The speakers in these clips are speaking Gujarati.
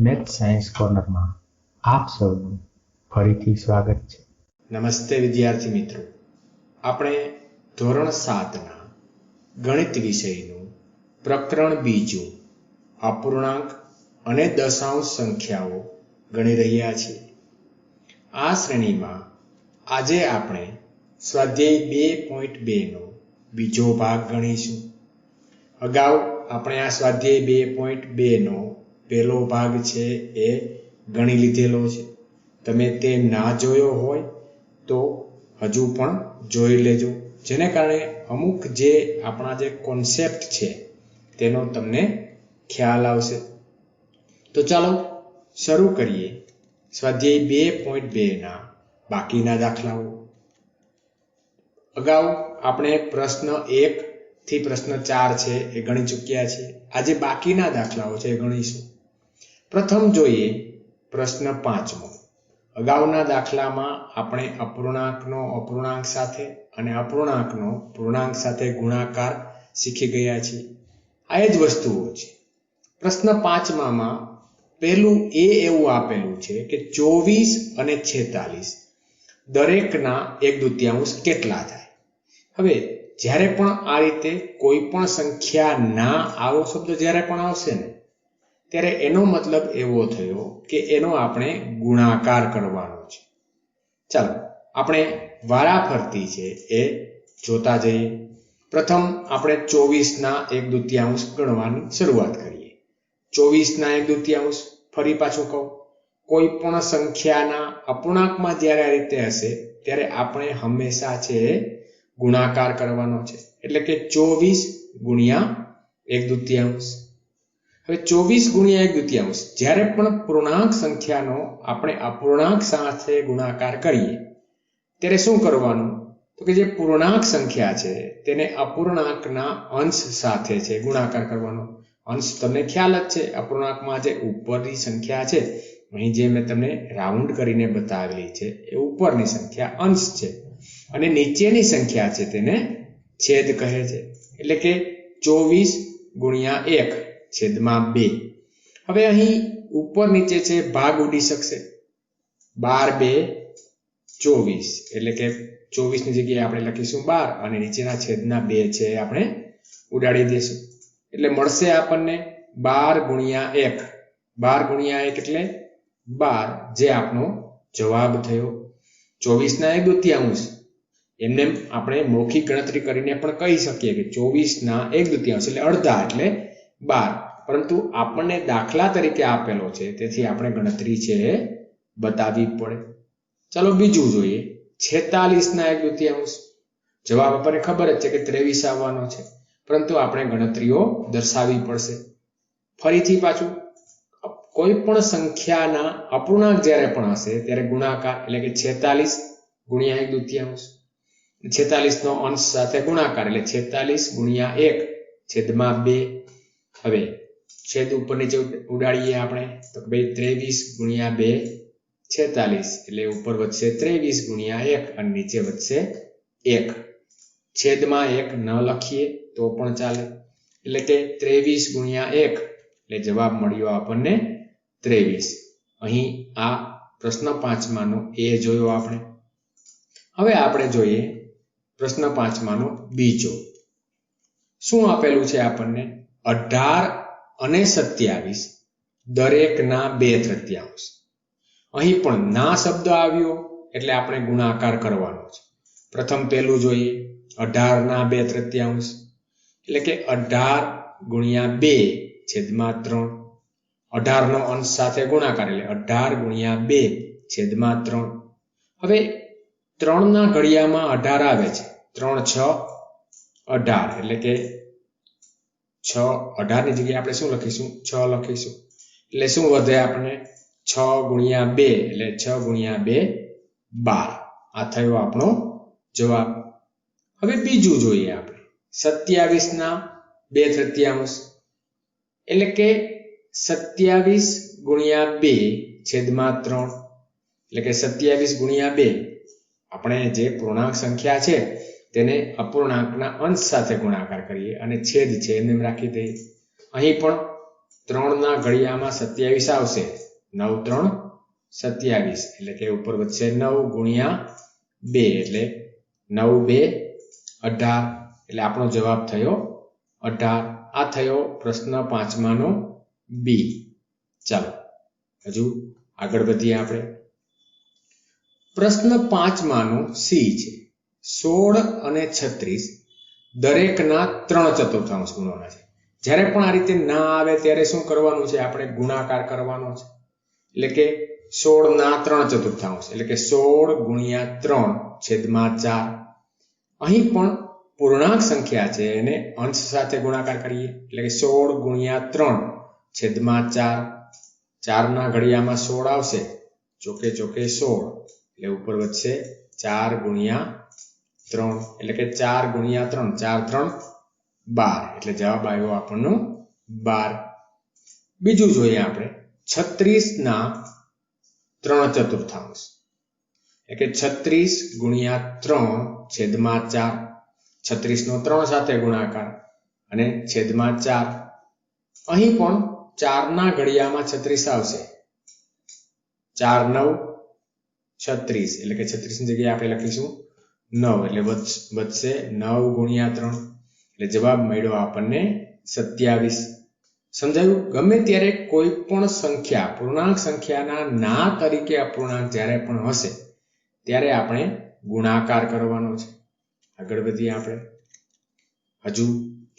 મેથ સાયન્સ કોર્નરમાં આપ સૌનું ફરીથી સ્વાગત છે. નમસ્તે વિદ્યાર્થી મિત્રો, આપણે ધોરણ 7ના ગણિત વિષયનું પ્રકરણ બીજું અપૂર્ણાંક અને દશાંશ સંખ્યાઓ ગણી રહ્યા છીએ. આ શ્રેણીમાં આજે આપણે સ્વાધ્યાય 2.2નો બીજો ભાગ ગણીશું. અગાઉ આપણે આ સ્વાધ્યાય 2.2નો પહેલો ભાગ છે એ ગણી લીધેલો છે. તમે તે ના જોયો હોય તો હજુ પણ જોઈ લેજો, જેને કારણે અમુક જે આપણા જે કોન્સેપ્ટ છે તેનો તમને ખ્યાલ આવશે. તો ચાલો શરૂ કરીએ સ્વાધ્યાય 2.2ના બાકીના દાખલાઓ. અગાઉ આપણે પ્રશ્ન 1 થી પ્રશ્ન 4 છે એ ગણી ચૂક્યા છીએ. આજે બાકીના દાખલાઓ છે એ ગણીશું. પ્રથમ જોઈએ પ્રશ્ન 5મો. અગાઉના દાખલામાં આપણે અપૂર્ણાંકનો અપૂર્ણાંક સાથે અને અપૂર્ણાંકનો પૂર્ણાંક સાથે ગુણાકાર શીખી ગયા છીએ. આ જ વસ્તુઓ છે. પ્રશ્ન 5માં પહેલું એવું આપેલું છે કે 24 અને 46 દરેકના 1/2 કેટલા થાય. હવે જ્યારે પણ આ રીતે કોઈ પણ સંખ્યા ના આવો શબ્દ જ્યારે પણ આવશે ને ત્યારે એનો મતલબ એવો થયો કે એનો આપણે ગુણાકાર કરવાનો છે. ચાલો આપણે વારાફરતી છે એ જોતા જઈએ. પ્રથમ આપણે 24ના 1/2 ગણવાની શરૂઆત કરીએ. 24ના 1/2, ફરી પાછું કહું, કોઈ પણ સંખ્યાના અપૂર્ણાંકમાં જ્યારે આ રીતે હશે ત્યારે આપણે હંમેશા છે ગુણાકાર કરવાનો છે. એટલે કે 24 ગુણ્યા 1/2. હવે 24 ગુણ્યા 1/2 જ્યારે પણ પૂર્ણાંક સંખ્યાનો આપણે અપૂર્ણાંક સાથે ગુણાકાર કરીએ ત્યારે શું કરવાનું? તો કે જે પૂર્ણાંક સંખ્યા છે તેને અપૂર્ણાંકના અંશ સાથે છે ગુણાકાર કરવાનો. અંશ તમને ખ્યાલ જ છે, અપૂર્ણાંકમાં જે ઉપરની સંખ્યા છે, અહીં જે મેં તમને રાઉન્ડ કરીને બતાવેલી છે એ ઉપરની સંખ્યા અંશ છે અને નીચેની સંખ્યા છે તેને છેદ કહે છે. એટલે કે 24 ગુણ્યા 1 છેદમાં 2. હવે અહીં ઉપર નીચે છે ભાગ ઉડી શકશે. 12 2 24, એટલે કે 24 ની જગ્યાએ આપણે લખીશું 12 અને નીચેના છેદના 2 છે આપણે ઉડાડી દઈશું. એટલે મળશે આપણને 12 ગુણ્યા 1. 12 ગુણ્યા 1 એટલે 12, જે આપણો જવાબ થયો. 24ના 1/2 એમને આપણે મૌખિક ગણતરી કરીને પણ કહી શકીએ કે 24ના 1/2 એટલે અડધા એટલે 12, પરંતુ આપણને દાખલા તરીકે આપેલો છે તેથી આપણે ગણતરી છે બતાવવી પડે. ચાલો બીજું જોઈએ. 46ના 1/2 જવાબ આપણને ખબર જ છે કે 23 આવવાનો છે, પરંતુ આપણે ગણતરીઓ દર્શાવવી પડશે. ફરીથી પાછું કોઈ પણ સંખ્યાના અપૂર્ણાંક જ્યારે પણ હશે ત્યારે ગુણાકાર, એટલે કે 46 ગુણ્યા 1/2, 46 નો અંશ સાથે ગુણાકાર એટલે 46 ગુણ્યા 1 છેદમાં 2. હવે છેદ ઉપર નીચે ઉડાડીએ આપણે તો ભાઈ 23 ગુણ્યા 2 46, એટલે ઉપર વધશે 23 ગુણ્યા 1 અને નીચે વધશે 1. છેદમાં 1 ન લખીએ તો પણ ચાલે, એટલે કે 23 ગુણ્યા 1 એટલે જવાબ મળ્યો આપણને 23. અહીં આ પ્રશ્ન 5માંનો એ જોયો આપણે. હવે આપણે જોઈએ પ્રશ્ન 5માંનો બીજો. શું આપેલું છે આપણને? 18 અને 27 દરેકના 2/3. અહીં પણ ના શબ્દ આવ્યો એટલે આપણે ગુણાકાર કરવાનો છે. પ્રથમ પહેલું જોઈએ 18ના 2/3, એટલે કે 18 ગુણ્યા 2 છેદમાં 3. 18 નો અંશ સાથે ગુણાકાર એટલે 18 ગુણ્યા 2 છેદમાં 3. હવે 3 ના ઘડિયામાં 18 આવે છે. 3 6 18, એટલે કે 6 18 ની જગ્યાએ આપણે શું લખીશું? 6 લખીશું. એટલે શું વધે આપણે? 6 ગુણ્યા 2 એટલે 6 ગુણ્યા 2 12. આ થયો આપણો જવાબ. હવે બીજું જોઈએ આપણે 27ના 2/3, એટલે કે 27 ગુણ્યા 2 છેદમાં 3, એટલે કે 27 ગુણ્યા 2 આપણે જે પૂર્ણાંક સંખ્યા છે તેને અપૂર્ણાંકના અંશ સાથે ગુણાકાર કરીએ અને છેદ છે એમને રાખી દઈએ. અહીં પણ 3 ઘડિયામાં 27 આવશે. 9 3 27 એટલે કે ઉપર વધશે 9 ગુણ્યા 2 એટલે 9 2 18 એટલે આપણો જવાબ થયો 18. આ થયો પ્રશ્ન 5માનો બી. ચાલો હજુ આગળ વધીએ આપણે. પ્રશ્ન 5માનો સી છે. 16 અને 36 દરેકના 3/4 ગુણવાના છે. જ્યારે પણ આ રીતે ના આવે ત્યારે શું કરવાનું છે? આપણે ગુણાકાર કરવાનો છે. એટલે કે 16 ના 3/4 એટલે કે 16 ગુણ્યા 3 છેદમાં 4. અહીં પણ પૂર્ણાંક સંખ્યા છે એને અંશ સાથે ગુણાકાર કરીએ એટલે કે 16 ગુણ્યા 3 છેદમાં 4. 4 ના ઘડિયામાં 16 આવશે. ચોકે ચોકે 16 એટલે ઉપર વધશે 4 ગુણ્યા 3 એટલે કે 4 ગુણ્યા 3 4 3 12 એટલે જવાબ આવ્યો આપણનો 12. બીજું જોઈએ આપણે 36 ના 3/4 એટલે કે 36 ગુણ્યા 3 છેદમાં 4. 36 નો 3 સાથે ગુણાકાર અને છેદમાં 4. અહીં પણ 4 ના ઘડિયામાં 36 આવશે. 4 9 36 એટલે કે 36 ની જગ્યાએ આપણે લખીશું 9 એટલે વધશે 9 ગુણ્યા 3 એટલે જવાબ મળ્યો આપણને 27. સમજાયું? ગમે ત્યારે કોઈ પણ સંખ્યા પૂર્ણાંક સંખ્યાના ના તરીકે અપૂર્ણાંક જ્યારે પણ હશે ત્યારે આપણે ગુણાકાર કરવાનો છે. આગળ વધીએ આપણે. હજુ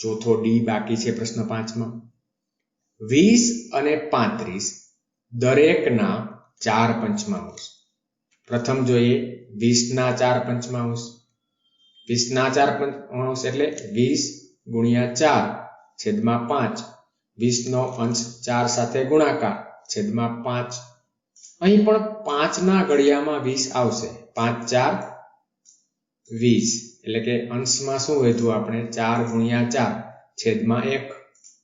ચોથો ડી બાકી છે પ્રશ્ન 5માં. 20 અને 35 દરેકના 4/5. પ્રથમ જોઈએ 20 ના 4/5. 20 ના 4/5 એટલે 20 ગુણ્યા 4 છેદમાં 5. 20 નો અંશ 4 સાથે ગુણાકાર છેદમાં 5. અહીં પણ 5 ના ઘડિયામાં 20 આવશે. 5 4 20 એટલે કે અંશમાં શું વધ્યું આપણે 4 ગુણ્યા 4 છેદમાં 1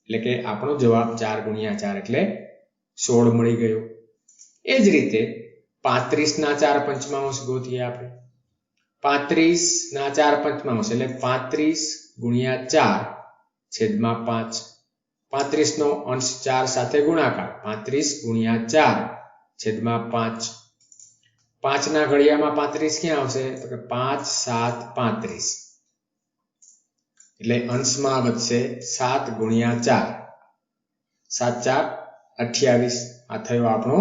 એટલે કે આપણો જવાબ 4 ગુણ્યા 4 એટલે 16 મળી ગયો. એ જ રીતે 35 ના 4/5 ગોતીએ આપણે. 35 ના 4/5 એટલે 35 ગુણ્યા 4 છેદમાં 5. 35 નો અંશ 4 સાથે ગુણાકાર 35 ગુણ્યા 4 છેદમાં 5. 5 ના ઘડિયામાં 35 ક્યાં આવશે? તો કે 5 7 35 એટલે અંશમાં વધશે 7 ગુણ્યા 4 7 4 28. આ થયો આપણો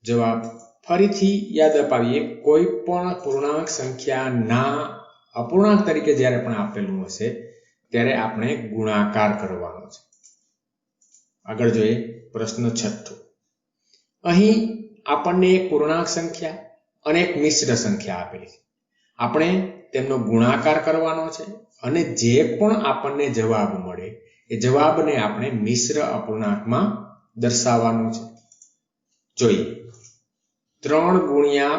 જવાબ. ફરીથી યાદ અપાવીએ, કોઈ પણ પૂર્ણાંક સંખ્યા ના અપૂર્ણાંક તરીકે જ્યારે પણ આપેલું હશે ત્યારે આપણે ગુણાકાર કરવાનો છે. આગળ જોઈએ પ્રશ્ન 6. અહીં આપણને એક પૂર્ણાંક સંખ્યા અને એક મિશ્ર સંખ્યા આપેલી છે. આપણે તેમનો ગુણાકાર કરવાનો છે અને જે પણ આપણને જવાબ મળે એ જવાબને આપણે મિશ્ર અપૂર્ણાંકમાં દર્શાવવાનો છે. જોઈએ 3 ગુણ્યા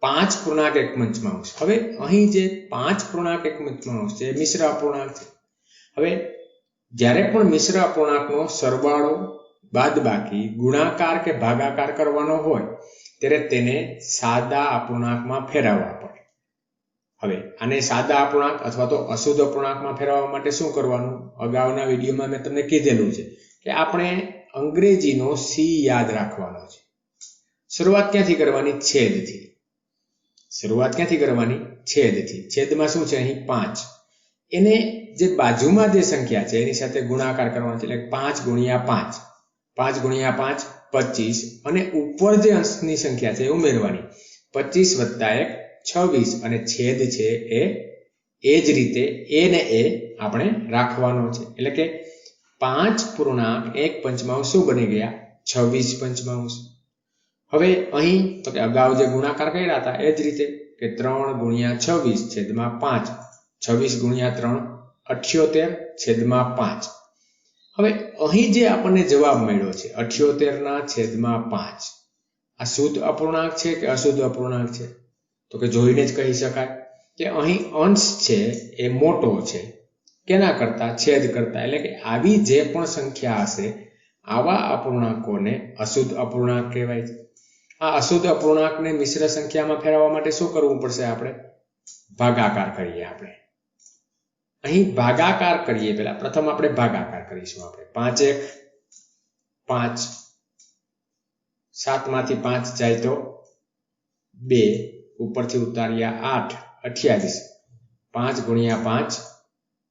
5 પૂર્ણાંક 1/5. હવે અહીં જે 5 પૂર્ણાંક 1/5 છે એ મિશ્ર અપૂર્ણાંક છે. હવે જ્યારે પણ મિશ્ર અપૂર્ણાંકનો સરવાળો, બાદબાકી, ગુણાકાર કે ભાગાકાર કરવાનો હોય ત્યારે તેને સાદા અપૂર્ણાંકમાં ફેરવવા પડે. હવે આને સાદા અપૂર્ણાંક અથવા તો અશુદ્ધ અપૂર્ણાંકમાં ફેરવવા માટે શું કરવાનું? અગાઉના વિડીયોમાં મેં તમને કીધેલું છે કે આપણે અંગ્રેજીનો સી યાદ રાખવાનો છે. શરૂઆત ક્યાંથી કરવાની? છેદથી. શરૂઆત ક્યાંથી કરવાની? છેદથી. છેદમાં શું છે? અહીં 5. એને જે બાજુમાં જે સંખ્યા છે એની સાથે ગુણાકાર કરવાનો છે. એટલે 5 ગુણ્યા 5. 5 ગુણ્યા 5 25 અને ઉપર જે અંશની સંખ્યા છે એ ઉમેરવાની. 25 વત્તા 1 26 અને છેદ છે એ જ રીતે એ ને એ આપણે રાખવાનો છે. એટલે કે 5 પૂર્ણાંક 1/5 શું બની ગયા? 26/5. હવે અહીં તો કે અગાઉ જે ગુણાકાર કર્યા હતા એ જ રીતે કે 3 ગુણ્યા 26 છેદમાં 5. 26 ગુણ્યા 3 78 છેદમાં 5. હવે અહીં જે આપણને જવાબ મળ્યો છે 78 ના છેદમાં 5, આ શુદ્ધ અપૂર્ણાંક છે કે અશુદ્ધ અપૂર્ણાંક છે? તો કે જોઈને જ કહી શકાય કે અહીં અંશ છે એ મોટો છે કેના કરતા? છેદ કરતા. એટલે કે આવી જે પણ સંખ્યા હશે આવા અપૂર્ણાંકોને અશુદ્ધ અપૂર્ણાંક કહેવાય છે. આ અશુદ્ધ અપૂર્ણાંકને મિશ્ર સંખ્યામાં ફેરવવા માટે શું કરવું પડશે? આપણે ભાગાકાર કરીએ. આપણે અહીં ભાગાકાર કરીએ. પહેલા પ્રથમ આપણે ભાગાકાર કરીશું. આપણે 5 1 5, 7 માંથી 5 જાય તો 2, ઉપરથી ઉતાર્યા 8, 28, 5 ગુણ્યા 5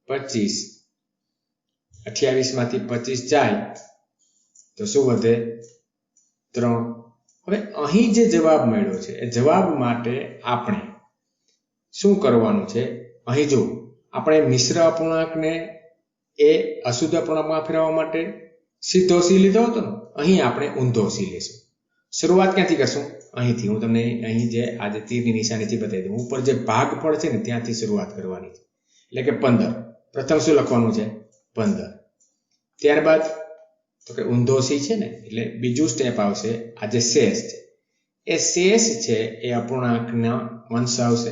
25, 28 માંથી 25 જાય તો શું વધે? 3. હવે અહીં જે જવાબ મળ્યો છે એ જવાબ માટે આપણે શું કરવાનું છે? અહીં જો આપણે મિશ્ર અપૂર્ણાંકને એ અશુદ્ધ અપૂર્ણાંકમાં ફેરવવા માટે સીધો સી લીધો હતો ને, અહીં આપણે ઊંધો સી લેશું. શરૂઆત ક્યાંથી કરશું? અહીંથી. હું તમને અહીં જે આજે તીરની નિશાનીથી બતાવી દઉં. ઉપર જે ભાગફળ છે ને ત્યાંથી શરૂઆત કરવાની છે, એટલે કે 15. પ્રથમ શું લખવાનું છે? 15. ત્યારબાદ તો કે ઊંધો સી છે ને, એટલે બીજું સ્ટેપ આવશે. આ જે શેષ છે એ શેષ છે એ અપૂર્ણાંકના અંશ આવશે,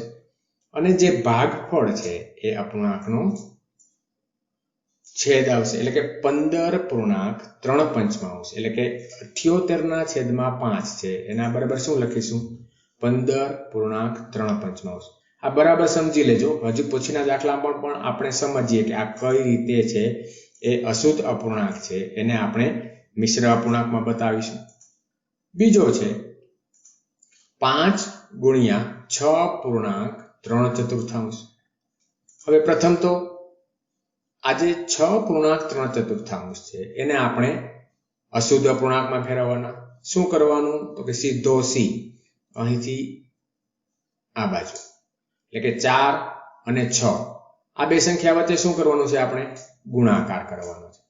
અને જે ભાગફળ છે એ અપૂર્ણાંકનો છેદ આવશે, એટલે કે 15.3/5, એટલે કે 78/5 છે એના બરાબર શું લખીશું? 15.3/5. આ બરાબર સમજી લેજો. હજુ પછીના દાખલામાં પણ આપણે સમજીએ કે આ કઈ રીતે છે એ અશુદ્ધ અપૂર્ણાંક છે એને આપણે મિશ્ર અપૂર્ણાંકમાં બતાવીશું. બીજો છે 5 ગુણ્યા 6.3/4. હવે પ્રથમ તો આજે 6.3/4 છે એને આપણે અશુદ્ધ અપૂર્ણાંકમાં ફેરવવાના. શું કરવાનું? તો કે સીધો સી અહીંથી આ બાજુ, એટલે કે 4 અને 6 આ બે સંખ્યા વચ્ચે શું કરવાનું છે? આપણે ગુણાકાર કરવાનો છે.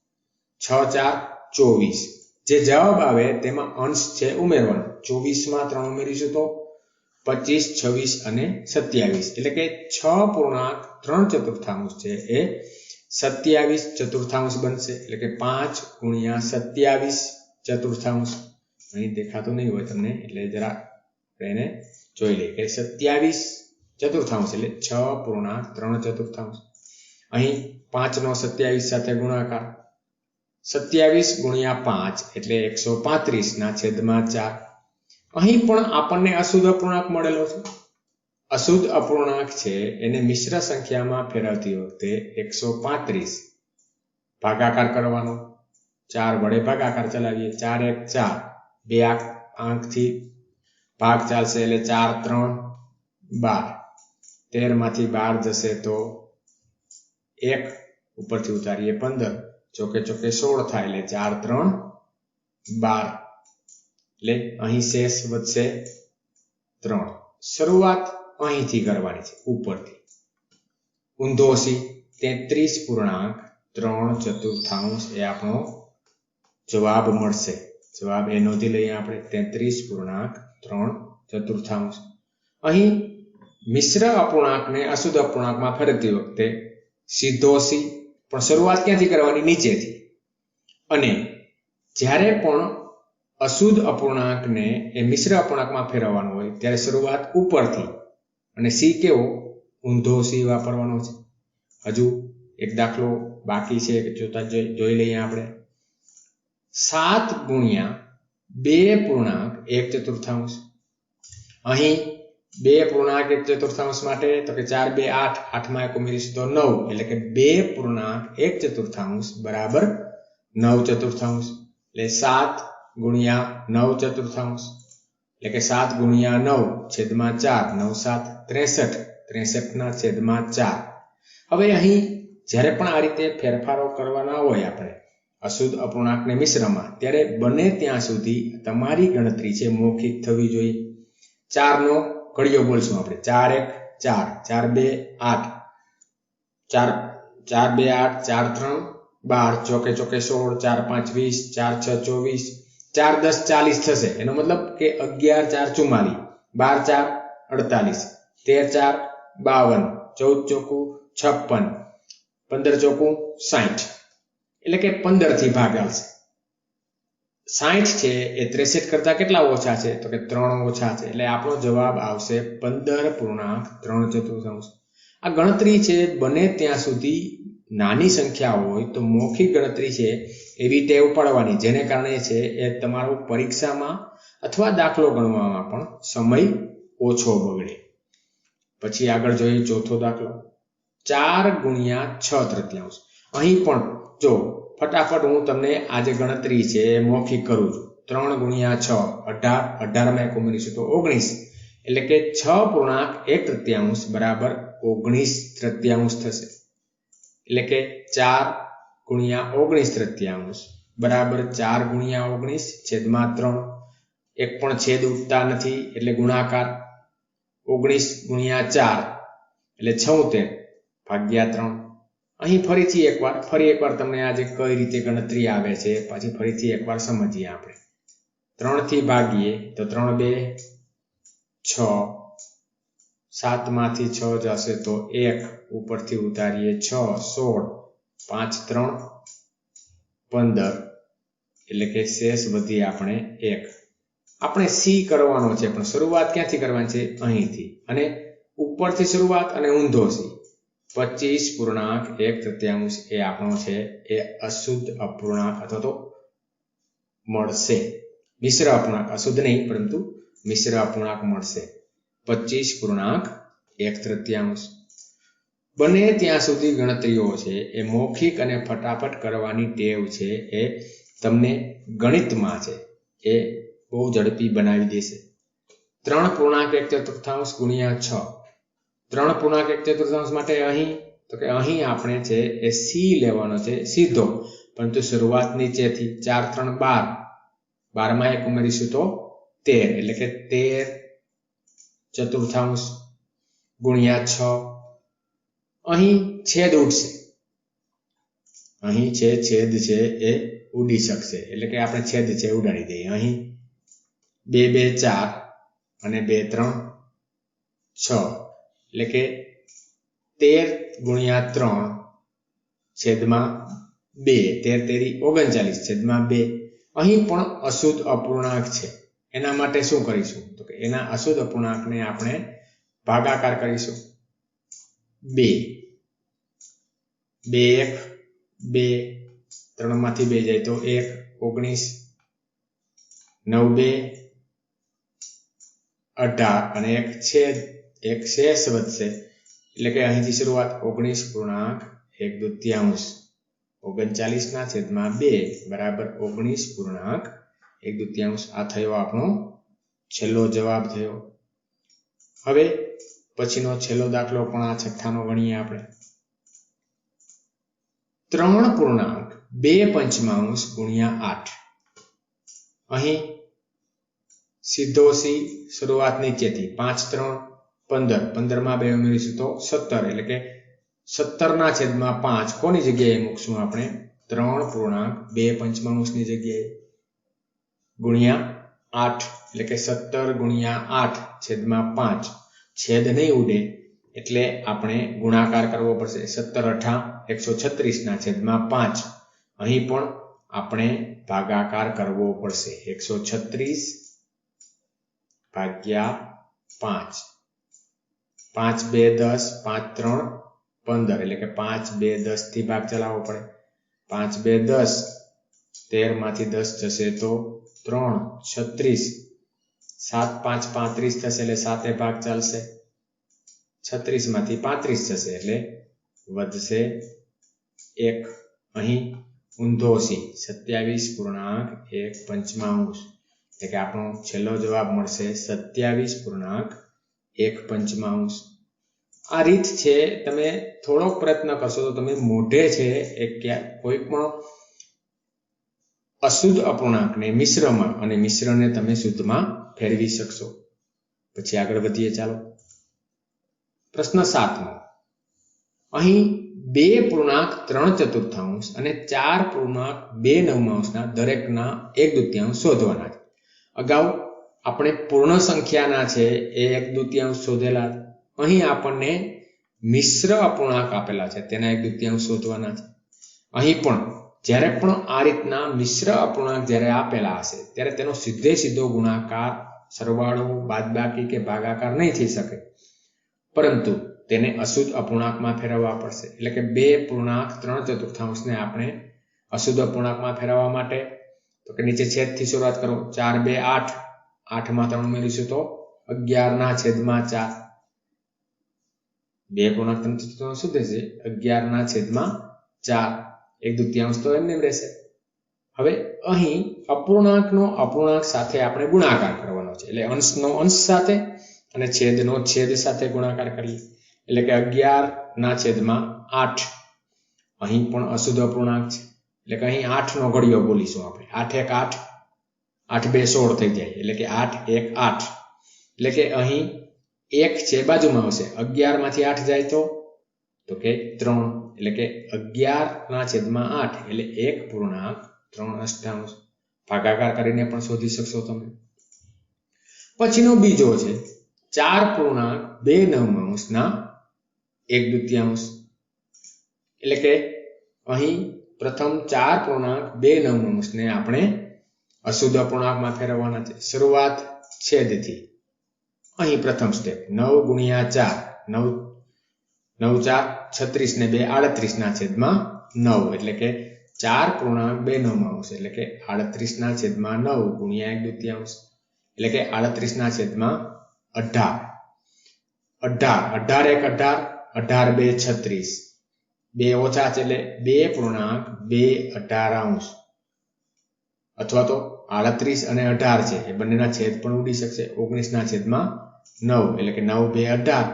6 4 24. જે જવાબ આવે તેમાં અંશ છે ઉમેરવાનો. 24 માં 3 ઉમેરીશું તો 25, 26 અને 27, એટલે કે 6.3/4 છે એ 27/4 બનશે, એટલે કે 5 ગુણ્યા 27/4. અહીં દેખાતું નહીં હોય તમને, એટલે જરા એને જોઈ લઈએ કે 27/4 એટલે 6.3/4. અહીં 5 નો 27 સાથે ગુણાકાર, 27 ગુણ્યા 5 એટલે 135/4. અહીં પણ આપણને અશુદ્ધ અપૂર્ણાંક મળેલો છે. અશુદ્ધ અપૂર્ણાંક છે એને મિશ્ર સંખ્યામાં ફેરવતી વખતે 135 ભાગાકાર કરવાનો. 4 વડે ભાગાકાર ચલાવીએ. 4 1 4, 2 આંકથી ભાગ ચાલશે એટલે 4 3 12. 13 માંથી 12 જશે તો 1, ઉપરથી ઉતારીએ 15, ચોકે ચોકે 16 થાય એટલે 4 3 12, એટલે અહીં શેષ વધશે 3. શરૂઆત અહીંથી કરવાની છે, ઉપરથી. ઊંધો સી 33.3/4 એ આપણો જવાબ મળશે. જવાબ એ નોંધી લઈએ આપણે, 33.3/4. અહીં મિશ્ર અપૂર્ણાંકને અશુદ્ધ અપૂર્ણાંકમાં ફેરવતી વખતે સીધો સી, પણ શરૂઆત ક્યાંથી કરવાની? નીચેથી. અને જ્યારે પણ અશુદ્ધ અપૂર્ણાંકને એ મિશ્ર અપૂર્ણાંકમાં ફેરવવાનો હોય ત્યારે શરૂઆત ઉપરથી, અને સી કેવો? ઊંધો સી વાપરવાનો છે. હજુ એક દાખલો બાકી છે, જોતા જોઈ લઈએ આપણે. 7 ગુણ્યા 2.1/4. અહીં 2.1/4 માટે તો કે 4 2 8, 8 માં 1 ઉમેરીશું તો 9, એટલે કે 2.1/4 બરાબર 9/4. એટલે 7 ગુણ્યા 9/4, એટલે કે 7 ગુણ્યા 9/4, 9 7 63, 63/4. હવે અહીં જ્યારે પણ આ રીતે ફેરફારો કરવાના હોય આપણે અશુદ્ધ અપૂર્ણાંકને મિશ્રમાં, ત્યારે બને ત્યાં સુધી તમારી ગણતરી છે મૌખિક થવી જોઈએ. 4 નો ઘડિયો બોલશું આપણે. 4 1 4, 4 2 8, 4 2 8, 4 3 12, ચોકે ચોકે 16, 4 5 20, 4 6 24, 4 10 40 થશે. એનો મતલબ કે 11 4 44, 12 4 48, 13 4 52, 14 ચોકું 56, 15 ચોકું 60, એટલે કે 15 થી ભાગ આવશે. 60 છે એ 63 કરતા કેટલા ઓછા છે? તો કે 3 ઓછા છે, એટલે આપણો જવાબ આવશે 15.3/4. આ ગણતરી છે બને ત્યાં સુધી નાની સંખ્યા હોય તો મૌખિક ગણતરી છે એવી ટેવ પાડવાની, જેને કારણે છે એ તમારો પરીક્ષામાં અથવા દાખલો ગણવામાં પણ સમય ઓછો બગડે. પછી આગળ જોઈએ ચોથો દાખલો. 4 ગુણ્યા 6/3. અહીં પણ જો ફટાફટ હું તમને આ જે ગણતરી છે એ મૌખિક કરું છું. 3 ગુણ્યા 6 18, 18 માં 1 ઉમેરીશું તો 19, એટલે કે 6.1 બરાબર 19 થશે. એટલે કે 4 ગુણ્યા 19 બરાબર 4 ગુણ્યા 19 છેદમાં 3. એક પણ છેદ ઉઠતા નથી એટલે ગુણાકાર. 19 ગુણ્યા 4 એટલે 76 ભાગ્યા 3. અહીં ફરી એકવાર તમને આજે કઈ રીતે ગણતરી આવે છે પાછી ફરીથી એકવાર સમજીએ આપણે. 3 થી ભાગીએ તો 3 2 6, 7 માંથી 6 જશે તો 1, ઉપરથી ઉતારીએ 6 16, 5 3 15, એટલે કે શેષ વધી આપણે 1. આપણે સી કરવાનો છે પણ શરૂઆત ક્યાંથી કરવાની છે? અહીંથી. અને ઉપરથી શરૂઆત અને ઊંધો સી. 25.1 એ આપણો છે એ અશુદ્ધ અપૂર્ણાંક અથવા તો મળશે. મિશ્ર અપૂર્ણાંક, અશુદ્ધ નહીં પરંતુ મિશ્ર અપૂર્ણાંક મળશે. 25.1. બને ત્યાં સુધી ગણતરીઓ છે એ મૌખિક અને ફટાફટ કરવાની ટેવ છે એ તમને ગણિતમાં છે એ બહુ ઝડપી બનાવી દેશે. 3.1 ગુણ્યા 6. 3.1 માટે અહીં તો કે અહીં આપણે છે એ સી લેવાનો છે સીધો, પરંતુ શરૂઆત નીચેથી. 4 3 12, 12 માં 1 ઉમેરીશું તો 13, એટલે કે 13/4 ગુણ્યા 6. અહીં છેદ ઉડશે, અહીં છેદ છે એ ઉડી શકશે, એટલે કે આપણે છેદ છે ઉડાડી દઈએ. અહીં 2 2 4 અને 2 3 6, એટલે કે 13 ગુણ્યા 3 છેદમાં 2, 13 39 છેદમાં 2. અહીં પણ અશુદ્ધ અપૂર્ણાંક છે. એના માટે શું કરીશું તો કે એના અશુદ્ધ અપૂર્ણાંકને આપણે ભાગાકાર કરીશું. 2 2 1 2, 3 માંથી 2 જાય તો 1, 19, 9 2 18 અને એક શેષ વધશે, એટલે કે અહીંથી શરૂઆત. 19.1 39/2 બરાબર 19.1. આ થયો આપણો છેલ્લો જવાબ થયો. હવે પછીનો છેલ્લો દાખલો પણ આ છઠ્ઠાનો ગણીએ આપણે. 3.2 ગુણ્યા 8. અહીં સીધો સી, શરૂઆત નીચેથી. 5 3 15, 15 માં 2 ઉમેરીશું તો 17, એટલે કે 17/5 કોની જગ્યાએ મૂકશું આપણે? 3.2 ની જગ્યાએ. ગુણ્યા 8, એટલે કે 17 ગુણ્યા 8/5. છેદ નહીં ઉડે એટલે આપણે ગુણાકાર કરવો પડશે. 17 8 136/5. અહીં પણ આપણે ભાગાકાર કરવો પડશે. 136/5. 5 2 10, 5 3 15, એટલે કે 5 2 10 થી ભાગ ચલાવવો પડે. 5 2 10, 13 માંથી 10 જશે તો 3 36, 7 5 35 થશે એટલે 7 ભાગ ચાલશે. 36 માંથી 35 જશે એટલે વધશે 1. અહીં ઊંધો સી 27.1 એટલે કે આપણો છેલ્લો જવાબ મળશે 27.1. આ રીત છે, તમે થોડોક પ્રયત્ન કરશો તો તમે મોઢે છે કોઈ પણ અશુદ્ધ અપૂર્ણાંકને મિશ્રમાં અને મિશ્રને તમે શુદ્ધમાં ફેરવી શકશો. પછી આગળ વધીએ ચાલો. પ્રશ્ન 7. અહીં 2.3/4 અને 4.2/9 દરેકના 1/2 શોધવાના છે. અગાઉ આપણે પૂર્ણ સંખ્યાના છે એ 1/2 શોધેલા. અહીં આપણને મિશ્ર અપૂર્ણાંક આપેલા છે તેના 1/2 શોધવાના છે. અહીં પણ જ્યારે પણ આ રીતના મિશ્ર અપૂર્ણાંક જ્યારે આપેલા હશે ત્યારે તેનો સીધો ગુણાકાર, સરવાળો, બાદબાકી કે ભાગાકાર નહીં થઈ શકે, પરંતુ તેને અશુદ્ધ અપૂર્ણાંકમાં ફેરવવા પડશે. એટલે કે 2.3/4 ને આપણે અશુદ્ધ અપૂર્ણાંકમાં ફેરવવા માટે તો કે નીચે છેદથી શરૂઆત કરો. 4 2 8, 8 માં 3 ઉમેરીશું તો 11/4. 2.3/4 શું થશે? 11/4. 1/2 તો એમને એમ રહેશે. હવે અહીં અપૂર્ણાંકનો અપૂર્ણાંક સાથે આપણે ગુણાકાર કરવાનો છે, એટલે અંશનો અંશ સાથે અને છેદનો છેદ સાથે ગુણાકાર કરીએ, એટલે કે 11/8. અહીં પણ અશુદ્ધ અપૂર્ણાંક છે, એટલે કે અહીં 8 નો ઘડિયો બોલીશું આપણે. 8 × 1 8 2 16 થઈ જાય, એટલે કે 8 1 8. એટલે કે અહીં 1 છે બાજુમાં આવશે, 11 માંથી 8 જાય તો કે 3, એટલે કે 11/8 એટલે 1.3 ભાગાકાર કરીને પણ શોધી શકશો તમે. પછીનો બીજો છે 4.2 1/2. એટલે કે અહીં પ્રથમ 4.2 ને આપણે અશુદ્ધ અપૂર્ણાંકમાં ફેરવવાના છે. શરૂઆત છેદથી. અહીં પ્રથમ સ્ટેપ 9 × 4 9 4 36 ને 2 38/9, એટલે કે 4.2 એટલે કે 38/9 ગુણ્યા 1/2, એટલે કે 38/18. 18 1 18 18 2 36, 2 ઓછા છે એટલે 2.218, અથવા તો 38 અને 18 છે એ બંનેના છેદ પણ ઉડી શકશે. 19/9 એટલે કે 9 2 18.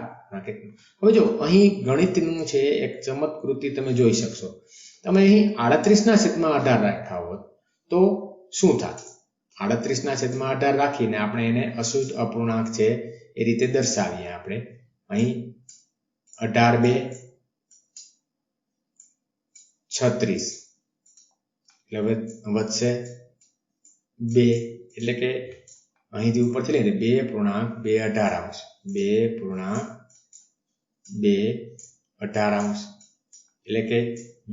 હવે જો અહીં ગણિતનું છે એક ચમત્કૃતિ તમે જોઈ શકશો. તમે અહીં 38/18 રાખ્યા હોત તો શું થાત? 38/18 રાખીને આપણે એને અશુદ્ધ અપૂર્ણાંક છે એ રીતે દર્શાવીએ. આપણે અહીં 18 2 36 એટલે વધશે 2, એટલે કે અહીંથી ઉપરથી લઈને 2.218 2.218, એટલે કે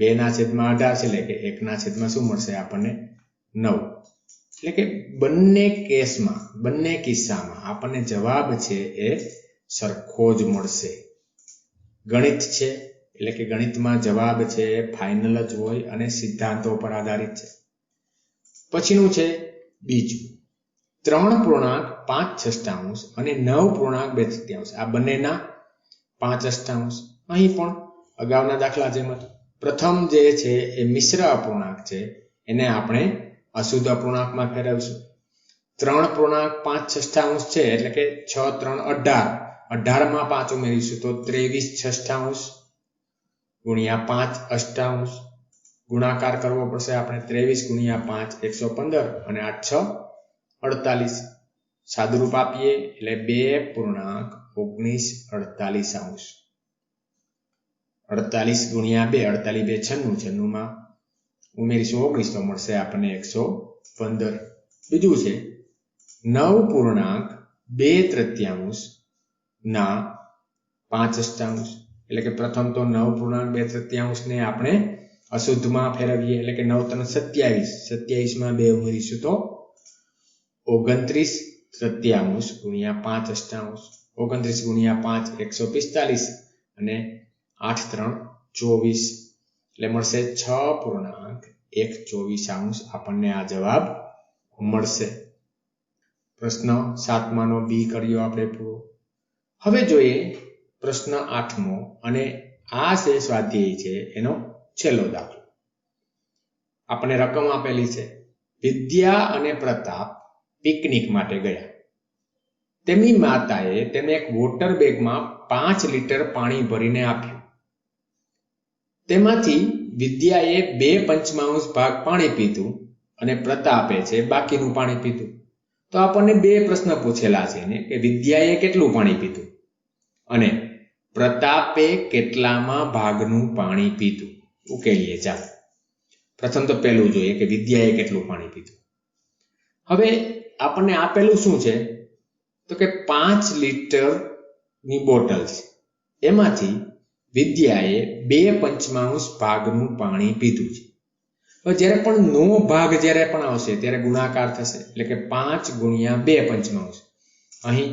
2/18 છે, એટલે કે 1/, શું મળશે આપણને 9. એટલે કે બંને કિસ્સામાં આપણને જવાબ છે એ સરખો જ મળશે. ગણિત છે એટલે કે ગણિતમાં જવાબ છે ફાઇનલ જ હોય અને સિદ્ધાંતો પર આધારિત છે. પછીનું છે બીજું 3.5 અને 9.2. આ બંનેના 5/. અહીં પણ અગાઉના દાખલા જેમ પ્રથમ જે છે એ મિશ્ર અપૂર્ણાંક છે, એને આપણે અશુદ્ધ અપૂર્ણાંકમાં ફેરવશું. 3.5 છે, એટલે કે 6 3 18. 18 માં 5 ઉમેરીશું તો 23/6 ગુણ્યા 5/8. ગુણાકાર કરવો પડશે આપણે. 23 × 5 115 અને 8 6 48. સાદુરૂપ આપીએ એટલે 2.1948. 48 ગુણ્યા 2 48 2 96 માં ઉમેરીશું 19 તો મળશે આપણને 115. બીજું છે 9.2 ના 5/. એટલે કે પ્રથમ તો 9.2 ને આપણે અશુદ્ધમાં ફેરવીએ, એટલે કે 9 3 27. 27 માં 2 ઉમેરીશું તો 29/5 ગુણ્યા 5/. 29 ગુણ્યા 5 145 અને 8 3 24, એટલે મળશે 6.124 આપણને આ જવાબ મળશે. પ્રશ્ન 7નો બી કર્યો આપણે પૂરો. હવે જોઈએ પ્રશ્ન 8મો, અને આ જે સ્વાધ્યાય છે એનો છેલ્લો દાખલો. આપણને રકમ આપેલી છે. વિદ્યા અને પ્રતાપ પિકનિક માટે ગયા. તેમની માતાએ તેને એક વોટર બેગમાં 5 લિટર પાણી ભરીને આપ્યું. તેમાંથી વિદ્યાએ 2/5 ભાગ પાણી પીધું અને પ્રતાપે છે બાકીનું પાણી પીધું. તો આપણને 2 પ્રશ્ન પૂછેલા છે ને, કે વિદ્યાએ કેટલું પાણી પીધું અને પ્રતાપે કેટલામાં ભાગનું પાણી પીધું. ઉકેલીએ ચાલો. પ્રથમ તો પહેલું જોઈએ કે વિદ્યાએ કેટલું પાણી પીધું. હવે આપણને આપેલું શું છે તો કે 5 લિટરની બોટલ છે, એમાંથી વિદ્યાએ 2/5 ભાગનું પાણી પીધું છે. હવે જ્યારે પણ નો ભાગ જ્યારે પણ આવશે ત્યારે ગુણાકાર થશે, એટલે કે 5 ગુણ્યા 2/5. અહીં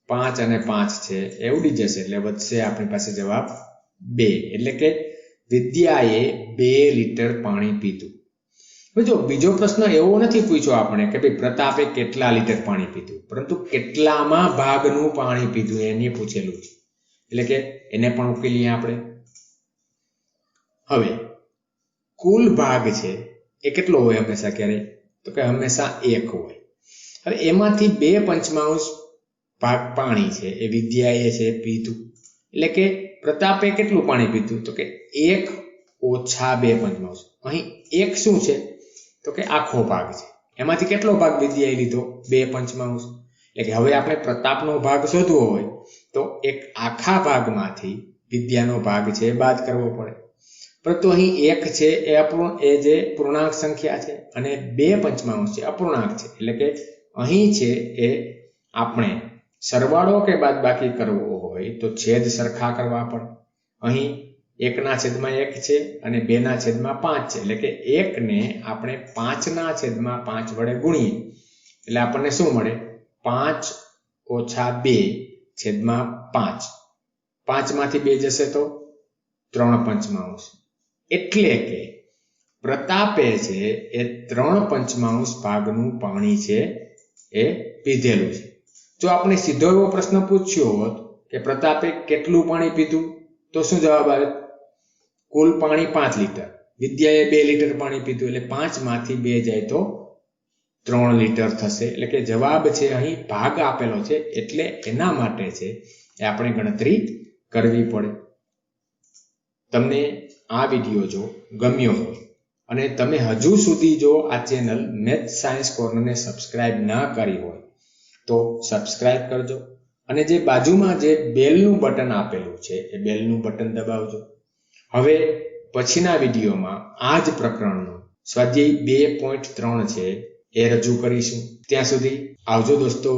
5 અને 5 છે એ ઉડી જશે, એટલે વધશે આપણી પાસે જવાબ 2. એટલે કે વિદ્યાએ 2 લિટર પાણી પીધું. હવે જો બીજો પ્રશ્ન એવો નથી પૂછ્યો આપણે કે ભાઈ પ્રતાપે કેટલા લિટર પાણી પીધું, પરંતુ કેટલામાં ભાગનું પાણી પીધું એને પૂછેલું છે, એટલે કે એને પણ ઉકેલીએ આપણે. હવે કુલ ભાગ છે એ કેટલો હોય હંમેશા ક્યારે? તો કે હંમેશા 1 હોય. હવે એમાંથી 2/5 ભાગ પાણી છે, એ વિદ્યાએ છે પીધું. એટલે કે પ્રતાપે કેટલું પાણી પીધું? તો કે 1 ઓછા 2/5. અહીં 1 શું છે? તો કે આખો ભાગ છે. એમાંથી કેટલો ભાગ વિદ્યાએ લીધો? 2/5. એટલે કે હવે આપણે પ્રતાપનો ભાગ શોધવો હોય તો એક આખા ભાગમાંથી વિદ્યાનો ભાગ છે બાદ કરવો પડે. પરંતુ અહીં 1 છે એ જે પૂર્ણાંક સંખ્યા છે અને 2/5 છે અપૂર્ણાંક છે. એટલે કે અહીં છે એ આપણે સરવાળો કે બાદબાકી કરવો હોય તો છેદ સરખા કરવા પડે. અહીં 1/1 છે અને 2/5 છે. એટલે કે 1 ને આપણે 5/5 વડે ગુણીએ એટલે આપણને શું મળે? 5 ઓછા 2/5. 5 માંથી 2 જશે તો 3/5. એટલે કે પ્રતાપે છે એ 3/5 ભાગનું પાણી છે એ પીધેલું છે. જો આપણે સીધો એવો પ્રશ્ન પૂછ્યો હોત કે પ્રતાપે કેટલું પાણી પીધું તો શું જવાબ આવે? કુલ પાણી 5 લીટર, વિદ્યાએ 2 લીટર પાણી પીધું એટલે 5 માંથી 2 જાય તો 3 લીટર થશે. એટલે કે જવાબ છે અહીં ભાગ આપેલો છે એટલે એના માટે છે એ આપણે ગણતરી કરવી પડે. તમને આ વિડીયો જો ગમ્યો હોય અને તમે હજુ સુધી જો આ ચેનલ મેથ સાયન્સ કોર્નરને સબસ્ક્રાઇબ ના કરી હોય તો સબસ્ક્રાઇબ કરજો અને જે બાજુમાં જે બેલનું બટન આપેલું છે એ બેલનું બટન દબાવજો. હવે પછીના વિડીયોમાં આ જ પ્રકરણનો સ્વાધ્યાય 2.3 છે એ રજૂ કરીશું. ત્યાં સુધી આવજો દોસ્તો.